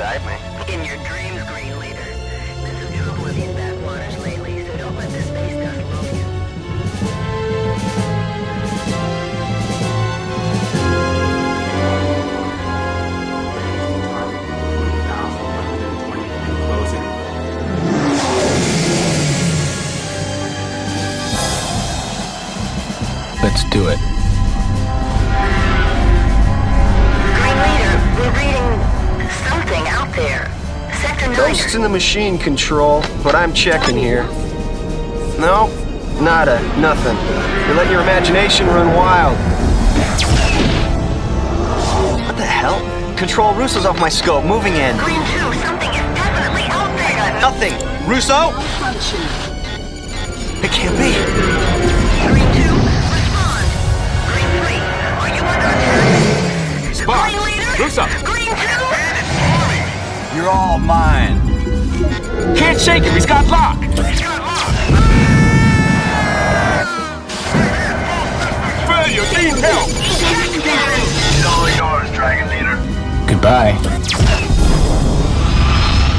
beside me. In your dreams, Green Leader. Been some trouble in these backwaters lately, so don't let this space dust lull you. Let's do it. Green Leader, we're reading something out there. Sector 9. Ghosts in the machine, Control, but I'm checking here. No, nada, nothing. You let your imagination run wild. What the hell? Control, Russo's off my scope, moving in. Green 2, something is definitely out there. I got nothing. Russo? It can't be. Green 2, respond. Green 3, are you under attack? Spot! Green Leader? Russo! Green 2? You're all mine. Can't shake him, he's got lock! Failure, need help! He's all yours, Dragon Leader. Goodbye.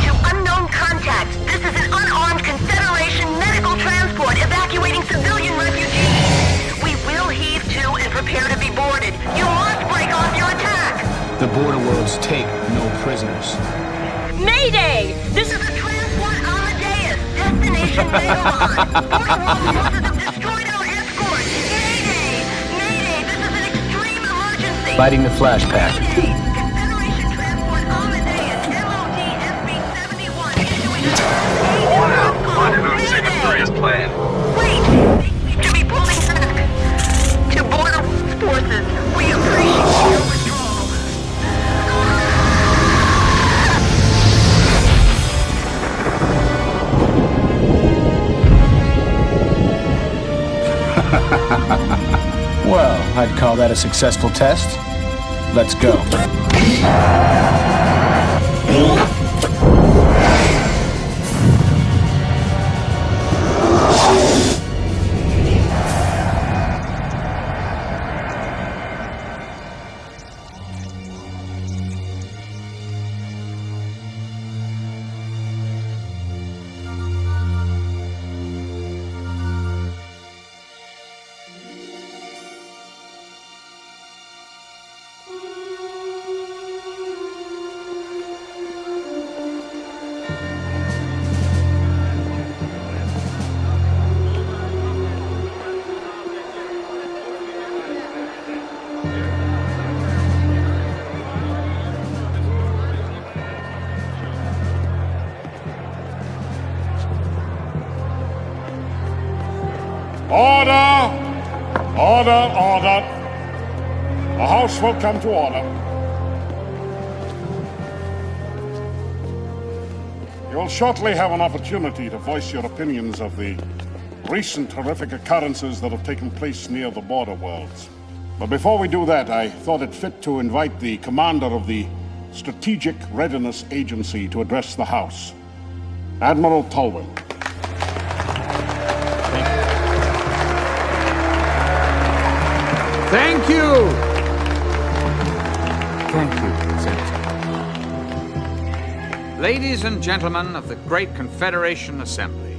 To unknown contacts, this is an unarmed Confederation medical transport evacuating civilian refugees. We will heave to and prepare to be boarded. You must break off your attack. The border worlds take no prisoners. Mayday! This is a transport Amadeus. Destination Megalon. Border world forces have destroyed our escort. Mayday! Mayday! This is an extreme emergency. Lighting the flash pack. Mayday! Confederation transport Amadeus. MOD SB-71 issuing a Rendezvous Sigma 3 is planned. Wait! They seem to be pulling back. To border forces, we appreciate your withdrawal. Well, I'd call that a successful test. Let's go. Order! Order, order. The House will come to order. You will shortly have an opportunity to voice your opinions of the recent horrific occurrences that have taken place near the border worlds. But before we do that, I thought it fit to invite the commander of the Strategic Readiness Agency to address the House, Admiral Tolwyn. Thank you! Thank you, Senator. Ladies and gentlemen of the Great Confederation Assembly,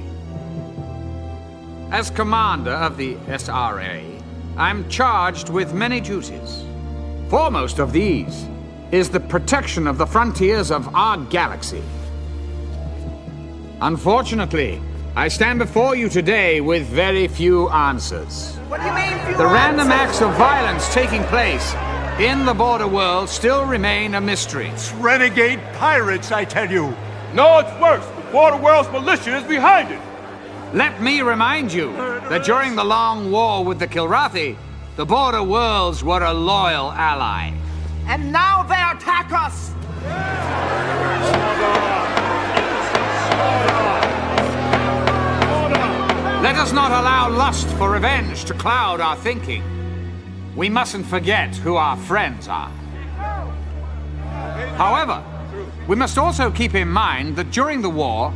as commander of the SRA, I'm charged with many duties. Foremost of these is the protection of the frontiers of our galaxy. Unfortunately, I stand before you today with very few answers. What do you mean, few The random answers? acts of violence taking place in the border world still remain a mystery. It's renegade pirates, I tell you. No, it's worse. The border world's militia is behind it. Let me remind you that during the long war with the Kilrathi, the border worlds were a loyal ally. And now they attack us! Let us not allow lust for revenge to cloud our thinking. We mustn't forget who our friends are. However, we must also keep in mind that during the war,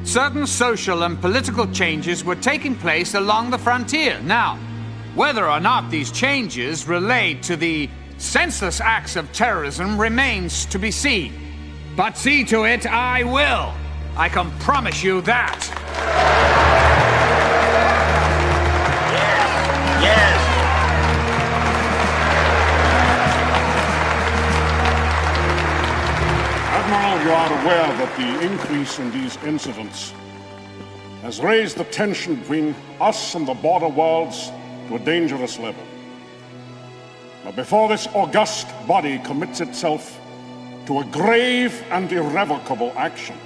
certain social and political changes were taking place along the frontier. Now, whether or not these changes relate to the senseless acts of terrorism remains to be seen. But see to it I will. I can promise you that. Yes! Admiral, you are aware that the increase in these incidents has raised the tension between us and the border worlds to a dangerous level. But before this august body commits itself to a grave and irrevocable action,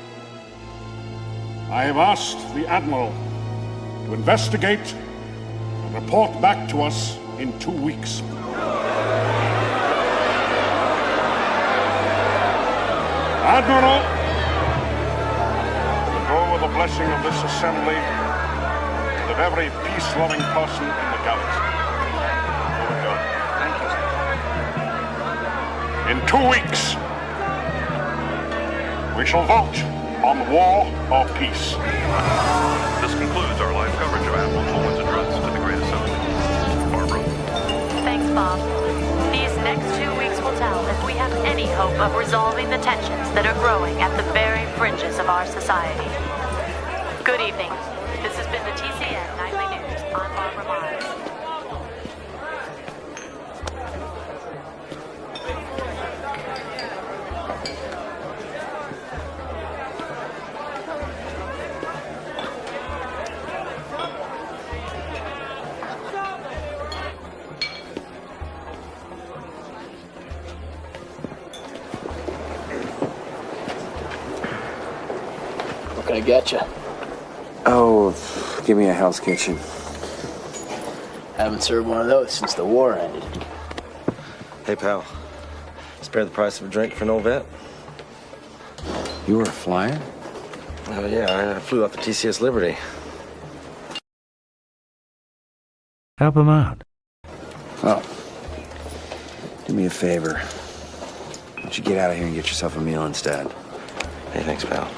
I have asked the Admiral to investigate and report back to us in 2 weeks. Admiral, we go with the blessing of this assembly and of every peace-loving person in the galaxy. Here we go. Thank you. In 2 weeks, we shall vote on war or peace. This concludes our live coverage of Admiral Coleman's address to the Great Assembly. Barbara. Thanks, Bob. These next 2 weeks will tell if we have any hope of resolving the tensions that are growing at the very fringes of our society. Good evening. This has been the TCN Nightly News. I'm Barbara Miles. What can I get you? Oh, give me a Hell's Kitchen. Haven't served one of those since the war ended. Hey, pal. Spare the price of a drink for an old vet? You were flying? Oh, yeah, I flew off the TCS Liberty. Help him out. Oh. Do me a favor. Why don't you get out of here and get yourself a meal instead? Hey, thanks, pal.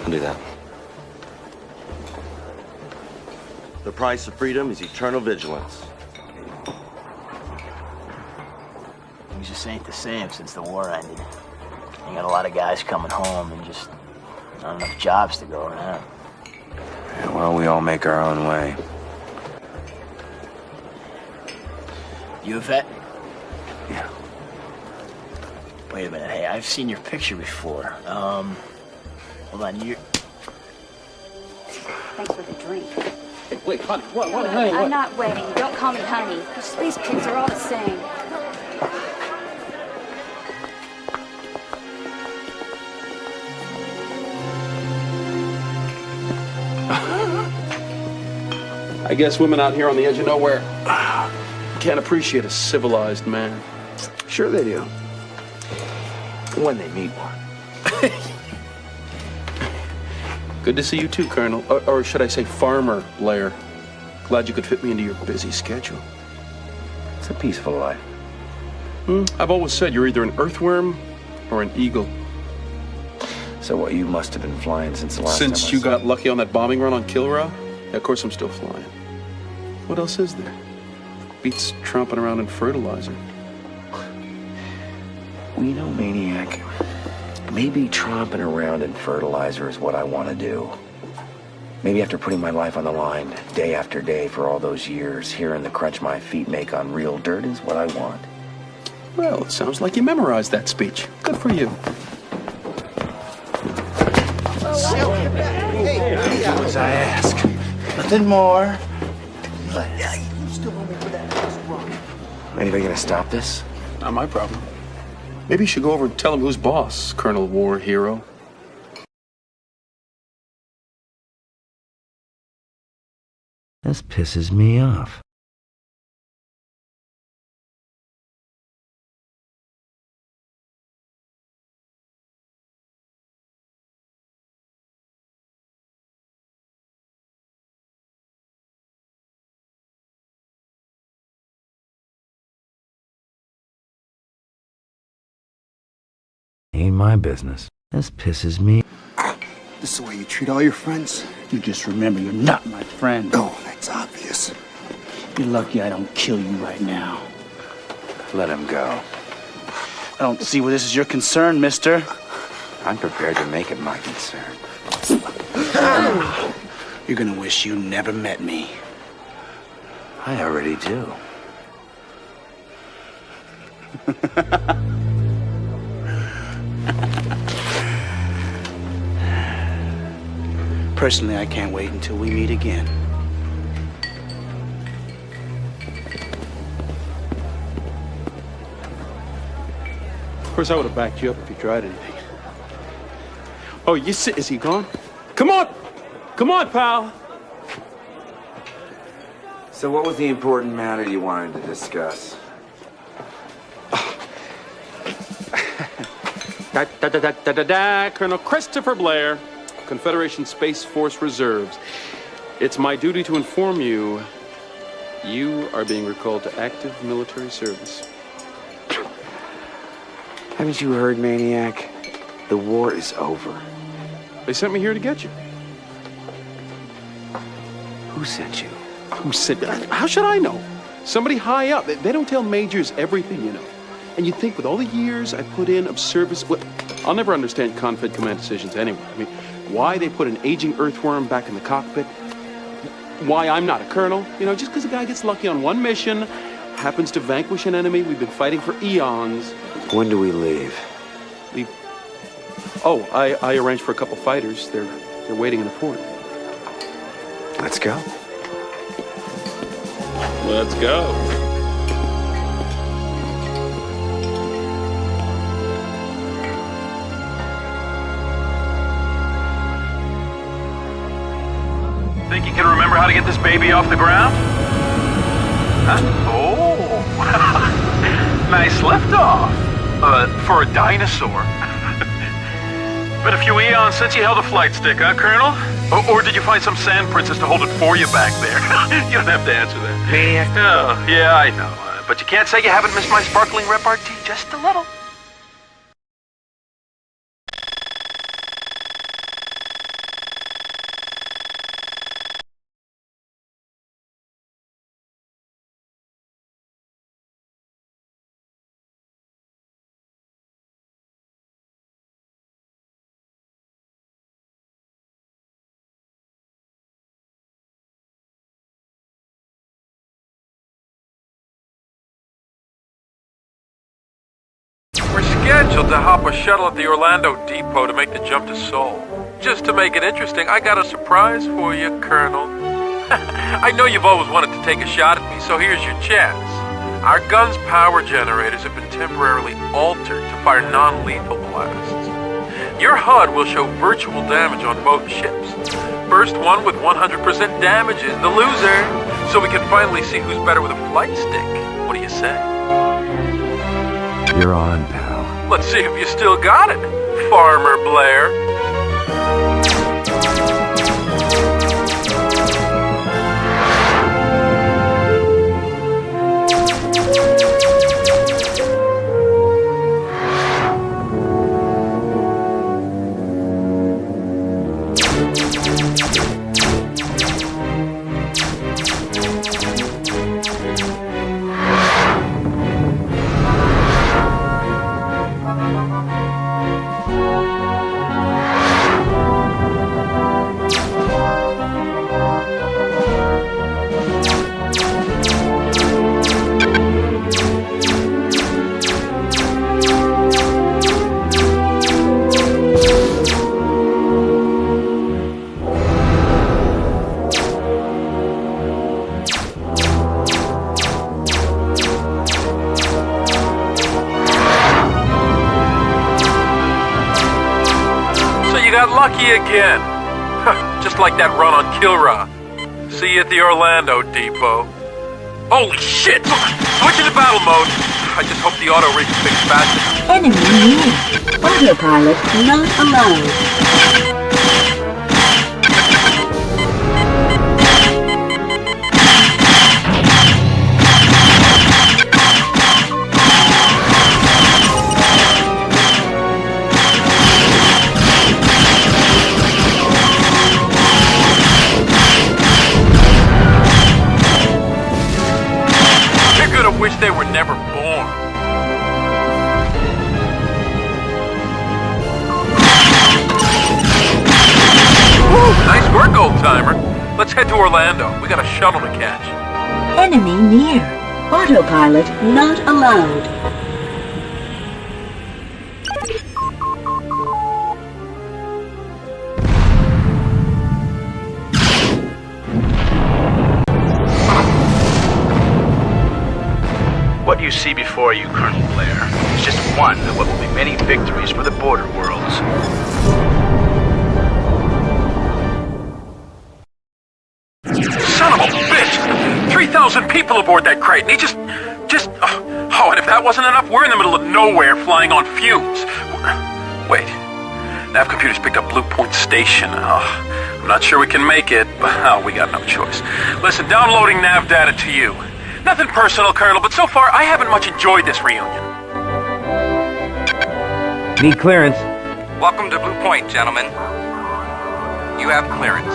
I'll do that. The price of freedom is eternal vigilance. Things just ain't the same since the war ended. You got a lot of guys coming home and just not enough jobs to go around. Yeah, well, we all make our own way. You a vet? Yeah. Wait a minute, hey, I've seen your picture before. Hold on, you... Thanks for the drink. Hey, wait, honey, what, honey, I'm not waiting. Don't call me honey. The space kids are all the same. I guess women out here on the edge of nowhere can't appreciate a civilized man. Sure they do. When they meet one. Good to see you too, Colonel. Or should I say Farmer Blair. Glad you could fit me into your busy schedule. It's a peaceful life. I've always said you're either an earthworm or an eagle. So what, you must have been flying since the last time Since you got lucky on that bombing run on Kilra? Yeah, of course I'm still flying. What else is there? Beats tromping around in fertilizer. Well, you know, Maniac, maybe tromping around in fertilizer is what I want to do. Maybe after putting my life on the line day after day for all those years, hearing the crunch my feet make on real dirt is what I want. Well, it sounds like you memorized that speech. Good for you. As I ask. Nothing more. Anybody gonna stop this? Not my problem. Maybe you should go over and tell him who's boss, Colonel War Hero. This pisses me off. Ain't my business. This pisses me. This is the way you treat all your friends? You just remember you're not my friend. Oh, that's obvious. You're lucky I don't kill you right now. Let him go. I don't see where this is your concern, mister. I'm prepared to make it my concern. You're gonna wish you never met me. I already do. Personally, I can't wait until we meet again. Of course, I would have backed you up if you tried anything. Oh, is he gone? Come on! Come on, pal! So what was the important matter you wanted to discuss? Colonel Christopher Blair, Confederation Space Force Reserves. It's my duty to inform you, you are being recalled to active military service. Haven't you heard, Maniac? The war is over. They sent me here to get you. Who sent you? Who sent you? How should I know? Somebody high up. They don't tell majors everything, you know. And you'd think with all the years I put in of service... Well, I'll never understand Confed command decisions anyway. I mean, why they put an aging earthworm back in the cockpit. Why I'm not a colonel. You know, just because a guy gets lucky on one mission, happens to vanquish an enemy we've been fighting for eons. When do we leave? Leave? Oh, I arranged for a couple fighters. They're waiting in the port. Let's go. Let's go. Think you can remember how to get this baby off the ground? Huh? Oh, nice liftoff. For a dinosaur. Been a few eons since you held a flight stick, huh, Colonel? Or did you find some sand princess to hold it for you back there? You don't have to answer that. Maniac. Oh, yeah, I know. But you can't say you haven't missed my sparkling repartee just a little. We're scheduled to hop a shuttle at the Orlando depot to make the jump to Seoul. Just to make it interesting, I got a surprise for you, Colonel. I know you've always wanted to take a shot at me, so here's your chance. Our gun's power generators have been temporarily altered to fire non-lethal blasts. Your HUD will show virtual damage on both ships. First one with 100% damage is the loser, so we can finally see who's better with a flight stick. What do you say? You're on, pal. Let's see if you still got it, Farmer Blair. Lucky again. Just like that run on Kilra. See you at the Orlando depot. Holy shit! Switching to battle mode. I just hope the auto rig is fixed fast enough. Enemy near. Autopilot not allowed. Wish they were never born. head to Orlando. We got a shuttle to catch. Enemy near. Autopilot not allowed. What you see before you, Colonel Blair, is just one of what will be many victories for the border worlds. Son of a bitch! 3,000 people aboard that crate, and he just... Oh, and if that wasn't enough, we're in the middle of nowhere flying on fumes. Wait. Nav computers picked up Blue Point Station. I'm not sure we can make it, but we got no choice. Listen, downloading nav data to you. Nothing personal, Colonel, but so far I haven't much enjoyed this reunion. Need clearance. Welcome to Blue Point, gentlemen. You have clearance.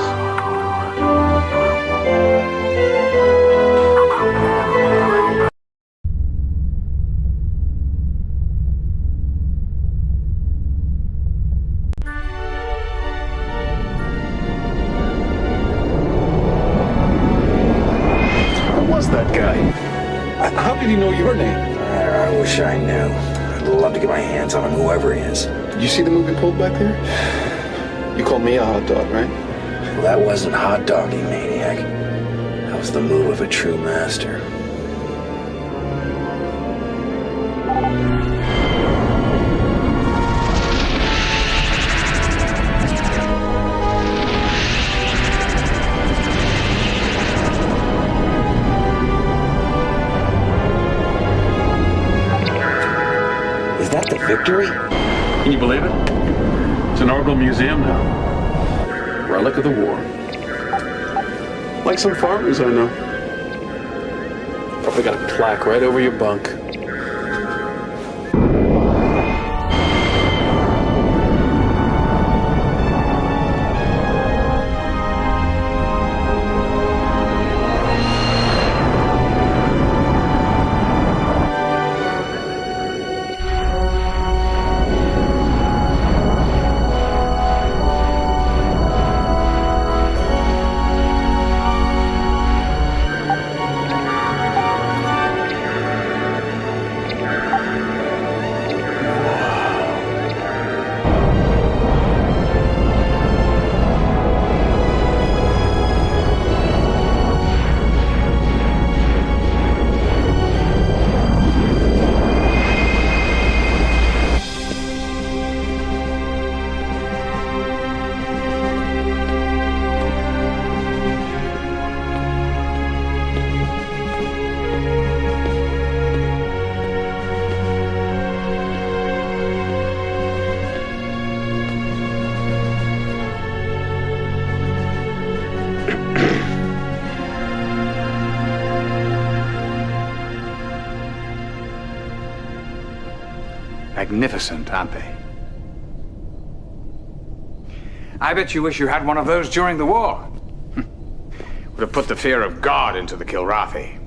That guy. How did he know your name? I wish I knew. I'd love to get my hands on him, whoever he is. Did you see the move he pulled back there? You called me a hot dog, right? Well, that wasn't hot doggy, maniac. That was the move of a true master. Victory? Can you believe it? It's an orbital museum now. Relic of the war. Like some farmers I know. Probably got a plaque right over your bunk. Magnificent, aren't they? I bet you wish you had one of those during the war. Would have put the fear of God into the Kilrathi.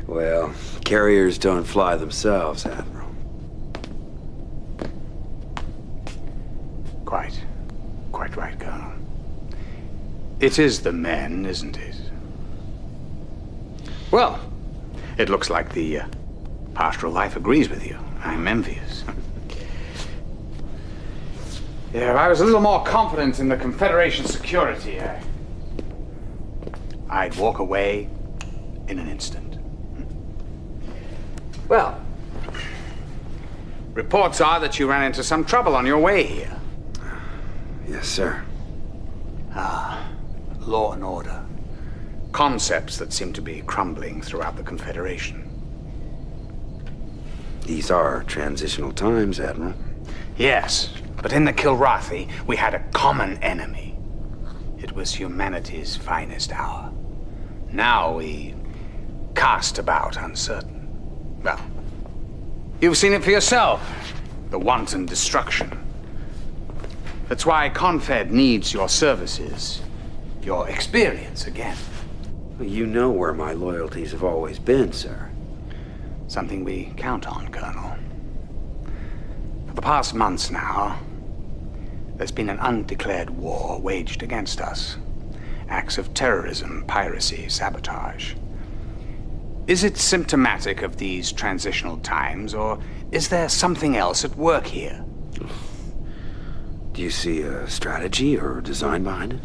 Well, carriers don't fly themselves, Admiral. Quite right, Colonel. It is the men, isn't it? Well, it looks like the pastoral life agrees with you. I'm envious. Yeah, if I was a little more confident in the Confederation security, I'd walk away in an instant. Well, reports are that you ran into some trouble on your way here. Yes, sir. Law and order. Concepts that seem to be crumbling throughout the Confederation. These are transitional times, Admiral. Yes, but in the Kilrathi, we had a common enemy. It was humanity's finest hour. Now we cast about uncertain. Well, you've seen it for yourself. The wanton destruction. That's why Confed needs your services. Your experience again. Well, you know where my loyalties have always been, sir. Something we count on, Colonel. For the past months now, there's been an undeclared war waged against us. acts of terrorism, piracy, sabotage. Is it symptomatic of these transitional times, or is there something else at work here? Do you see a strategy or design behind it?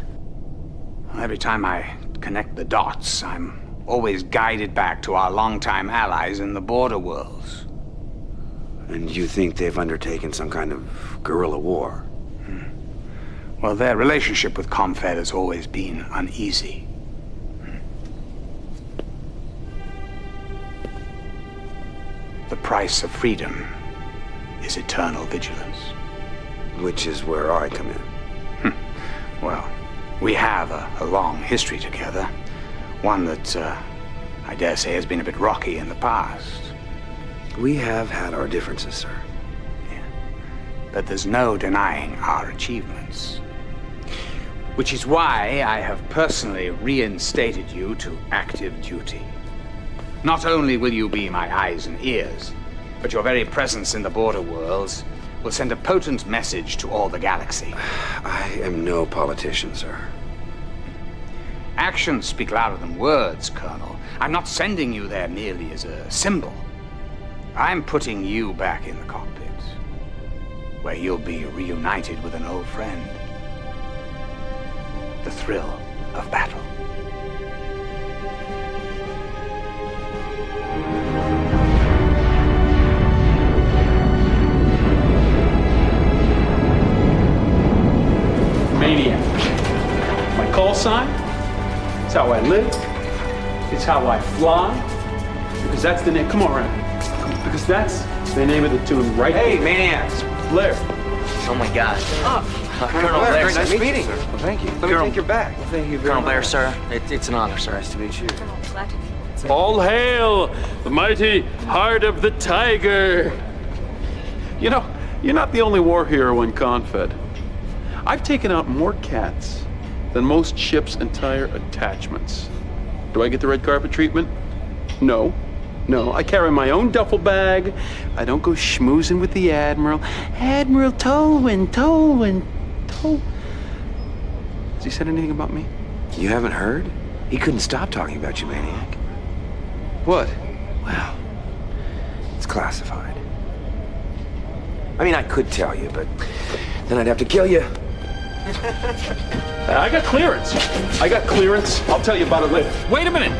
Every time I connect the dots, I'm always guided back to our longtime allies in the border worlds. And you think they've undertaken some kind of guerrilla war? Well, their relationship with Confed has always been uneasy. The price of freedom is eternal vigilance. Which is where I come in. Well, we have a long history together. One that, I dare say, has been a bit rocky in the past. We have had our differences, sir. Yeah. But there's no denying our achievements. Which is why I have personally reinstated you to active duty. Not only will you be my eyes and ears, but your very presence in the border worlds will send a potent message to all the galaxy. I am no politician, sir. Actions speak louder than words, Colonel. I'm not sending you there merely as a symbol. I'm putting you back in the cockpit, where you'll be reunited with an old friend. The thrill of battle. Maniac. My call sign? It's how I live. It's how I fly. Because that's the name. Come on, Ryan. Because that's the name of the tune right Hey, there. maniacs. Blair. Oh my God. Colonel Blair, very nice meeting you. Well, thank you. Let me take your bag. Well, thank you very Colonel much. Blair, sir. It's an honor, sir. Nice to meet you. All hail the mighty heart of the tiger. You know, you're not the only war hero in Confed. I've taken out more cats than most ships' entire attachments. Do I get the red carpet treatment? No. No, I carry my own duffel bag. I don't go schmoozing with the Admiral. Admiral Tolwyn. Has he said anything about me? You haven't heard? He couldn't stop talking about you, maniac. What? Well, it's classified. I mean, I could tell you, but then I'd have to kill you. I got clearance. I'll tell you about it later. Wait a minute!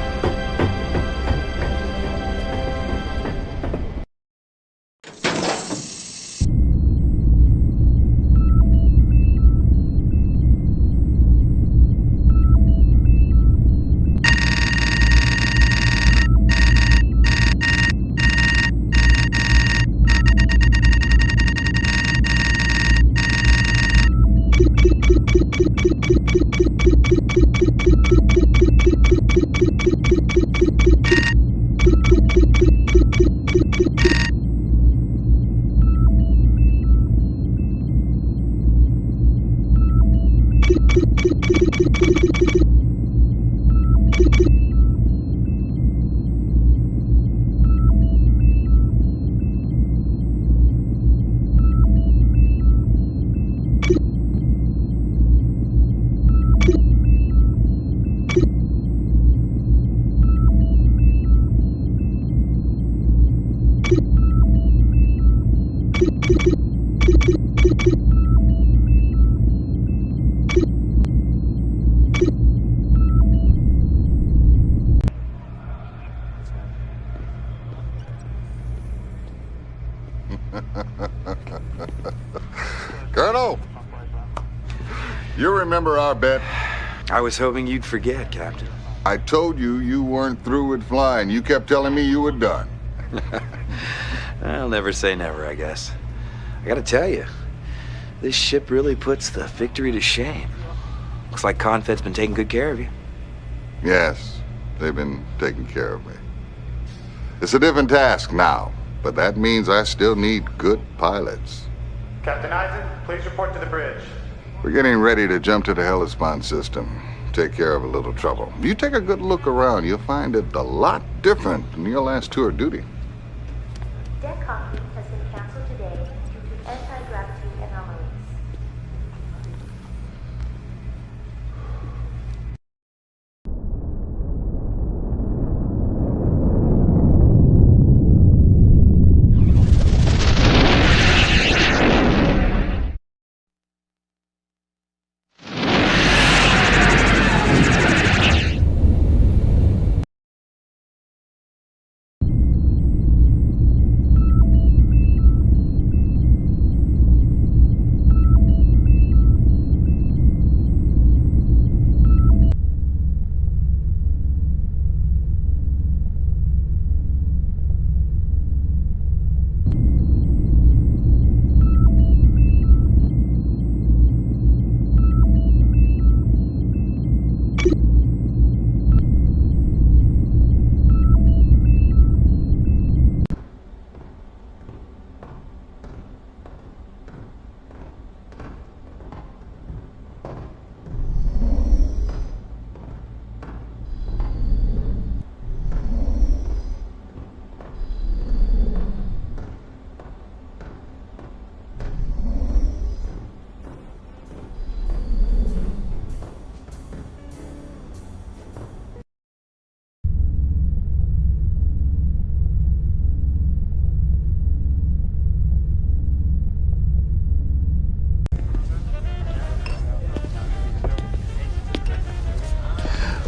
Colonel! You remember our bet? I was hoping you'd forget, Captain. I told you you weren't through with flying. You kept telling me you were done. I'll never say never, I guess. I gotta tell you, this ship really puts the victory to shame. Looks like Confed's been taking good care of you. Yes, they've been taking care of me. It's a different task now, but that means I still need good pilots. Captain Eisen, please report to the bridge. We're getting ready to jump to the Hellespont system. Take care of a little trouble. If you take a good look around, you'll find it a lot different than your last tour of duty. Deck coffee has been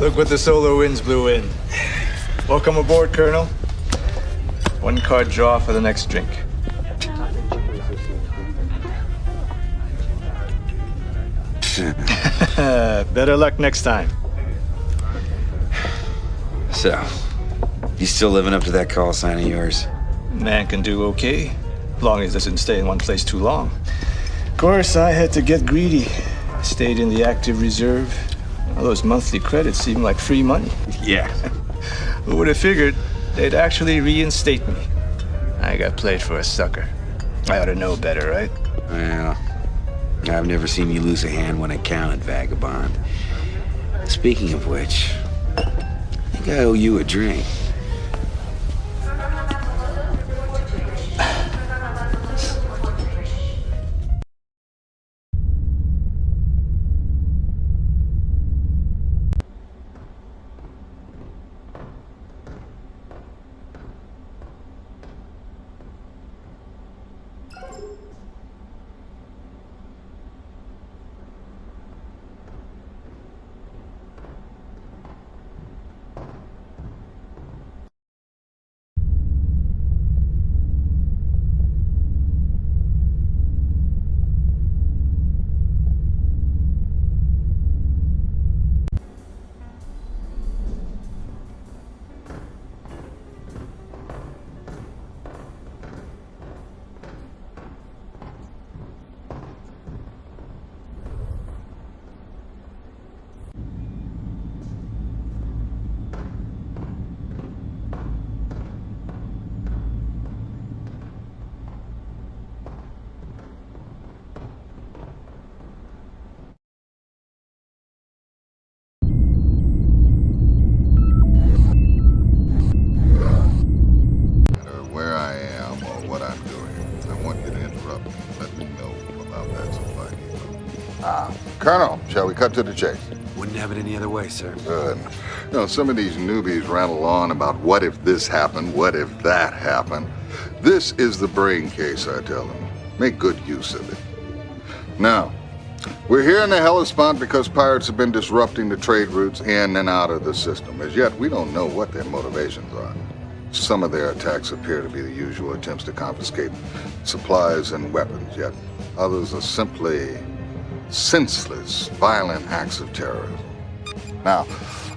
Look what the solar winds blew in. Welcome aboard, Colonel. 1 card draw for the next drink. Better luck next time. So, you still living up to that call sign of yours? Man can do okay, as long as he doesn't stay in one place too long. Of course, I had to get greedy. Stayed in the active reserve. All those monthly credits seem like free money. Yeah. Who would have figured they'd actually reinstate me? I got played for a sucker. I ought to know better, right? Well, I've never seen you lose a hand when it counted, vagabond. Speaking of which, I think I owe you a drink. Colonel, shall we cut to the chase? Wouldn't have it any other way, sir. Good. You know, some of these newbies rattle on about what if this happened, what if that happened. This is the brain case, I tell them. Make good use of it. Now, we're here in the Hellespont because pirates have been disrupting the trade routes in and out of the system. As yet, we don't know what their motivations are. Some of their attacks appear to be the usual attempts to confiscate supplies and weapons, yet others are simply senseless, violent acts of terrorism. Now,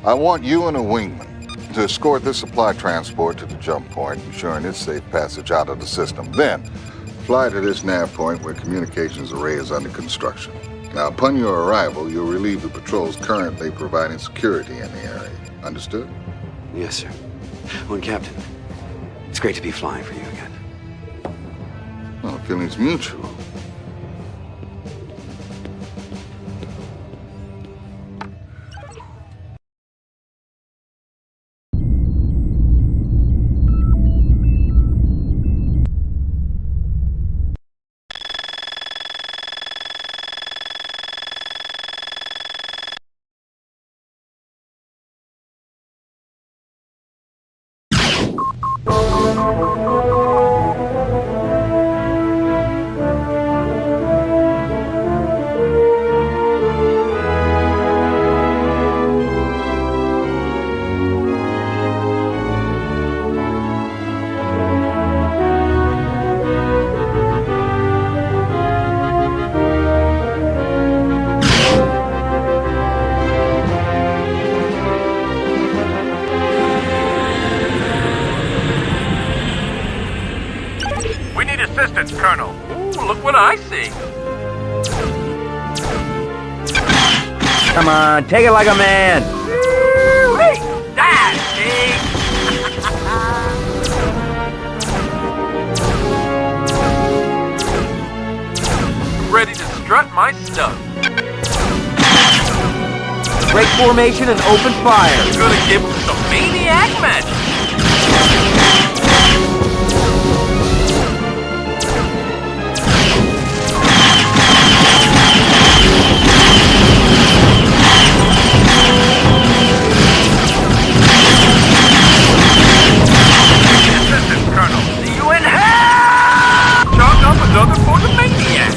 I want you and a wingman to escort this supply transport to the jump point, ensuring its safe passage out of the system. Then, fly to this nav point where communications array is under construction. Now, upon your arrival, you'll relieve the patrols currently providing security in the area. Understood? Yes, sir. Well, Captain, it's great to be flying for you again. Well, the feeling's mutual. Colonel. Ooh, look what I see. Come on, take it like a man. Hey, that's big. Ready to strut my stuff. Break formation and open fire. I'm gonna give him some maniac magic. Another for the maniac!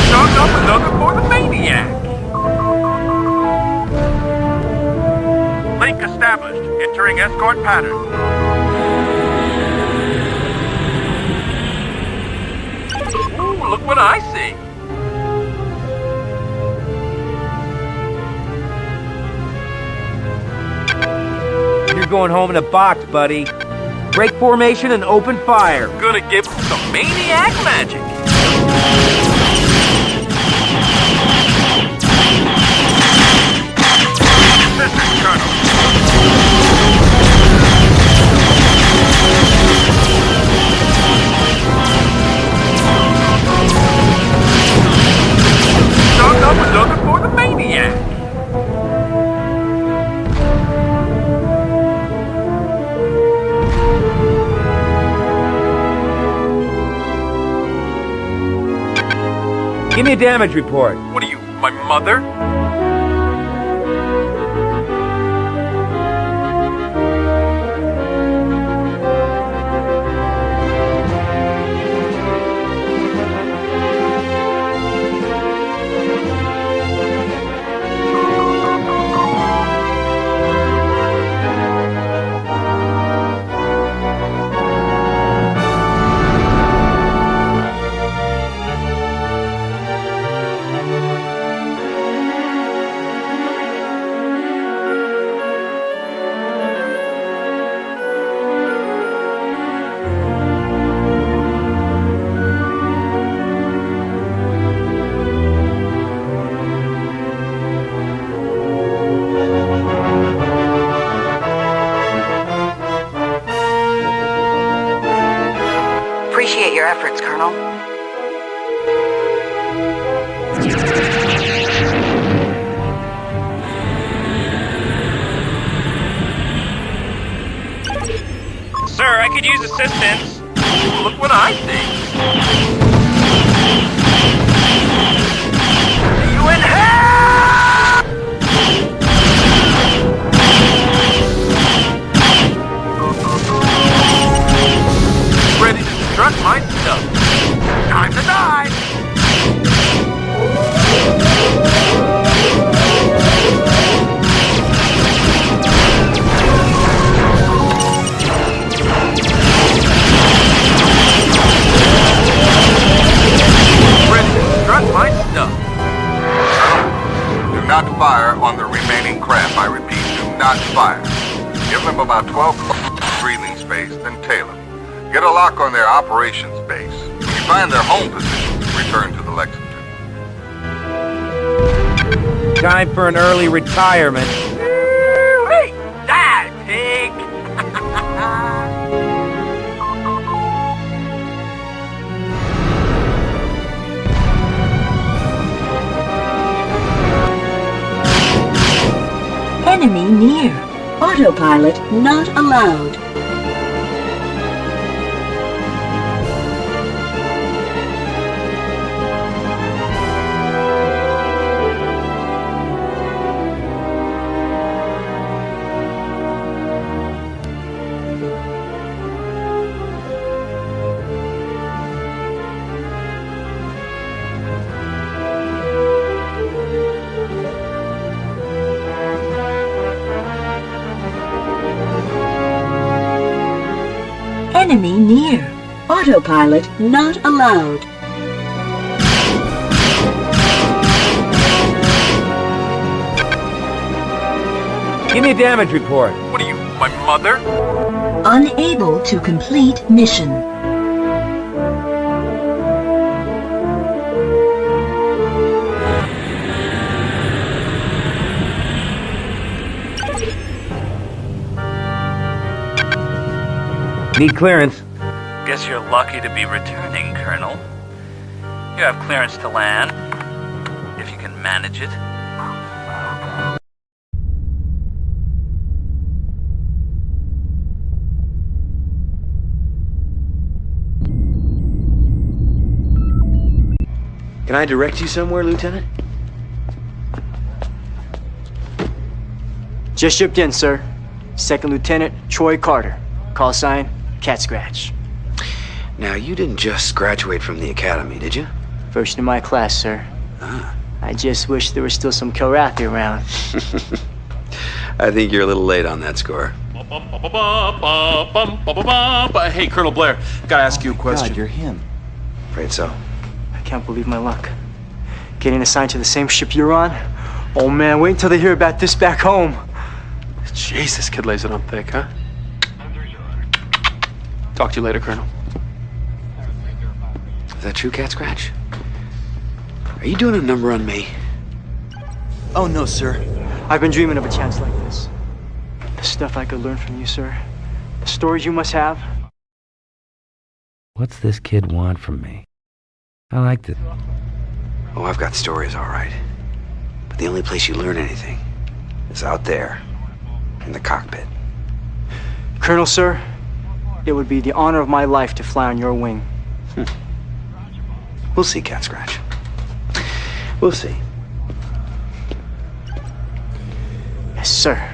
Chalk up another for the maniac! established. Entering escort pattern. Ooh, look what I see. You're going home in a box, buddy. Break formation and open fire. Gonna give him some maniac magic. This is Colonel. Stock up another for the maniac. Give me a damage report. What are you, my mother? Appreciate your efforts, Colonel. Sir, I could use assistance. Look what I see. You in hell! Ready to destruct my stuff. Time to die! Ready to destruct my stuff. Do not fire on the remaining craft. I repeat, do not fire. Give them about 12 breathing space, then tail them. Get a lock on their operations base. When you find their home position, return to the Lexington. Time for an early retirement. Hey, die, pig! Enemy near. Autopilot not allowed. Enemy near. Autopilot not allowed. Give me a damage report. What are you, my mother? Unable to complete mission. Need clearance. Guess you're lucky to be returning, Colonel. You have clearance to land, if you can manage it. Can I direct you somewhere, Lieutenant? Just shipped in, sir. Second Lieutenant Troy Carter. Call sign, Cat Scratch. Now, you didn't just graduate from the academy, did you? First in my class, sir. I just wish there was still some Kilrathi around. I think you're a little late on that score. Hey, Colonel Blair, gotta ask you a question. God, you're him. Afraid so. I can't believe my luck. Getting assigned to the same ship you're on? Oh man, wait until they hear about this back home. Jeez, this kid lays it on thick, huh? Talk to you later, Colonel. Is that true, Cat Scratch? Are you doing a number on me? Oh no, sir. I've been dreaming of a chance like this. The stuff I could learn from you, sir. The stories you must have. What's this kid want from me? I like this. Oh, I've got stories, all right. But the only place you learn anything is out there, in the cockpit. Colonel, sir, it would be the honor of my life to fly on your wing. We'll see, Cat Scratch. We'll see. Yes, sir.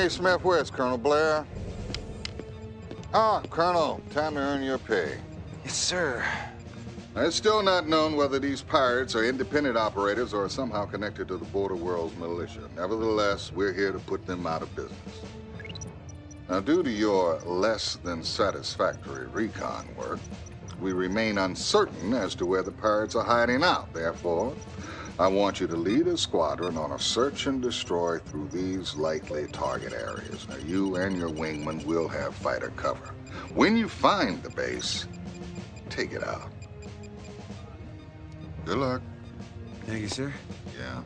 Smith, where's Colonel Blair? Ah, Colonel, time to earn your pay. Yes, sir. It's still not known whether these pirates are independent operators or are somehow connected to the Border World's militia. Nevertheless, we're here to put them out of business. Now, due to your less than satisfactory recon work, we remain uncertain as to where the pirates are hiding out. Therefore, I want you to lead a squadron on a search and destroy through these likely target areas. Now, you and your wingman will have fighter cover. When you find the base, take it out. Good luck. Thank you, sir. Yeah.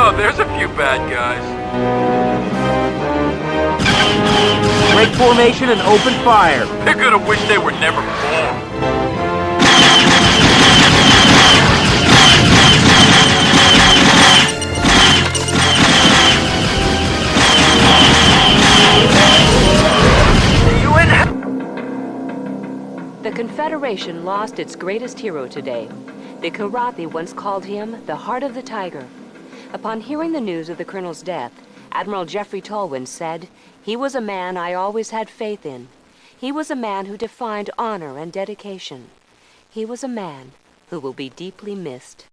Oh, there's a few bad guys. Break formation and open fire. They're gonna wish they were never born. The Confederation lost its greatest hero today. The Karathi once called him the Heart of the Tiger. Upon hearing the news of the Colonel's death, Admiral Jeffrey Tolwyn said, "He was a man I always had faith in. He was a man who defined honor and dedication. He was a man who will be deeply missed."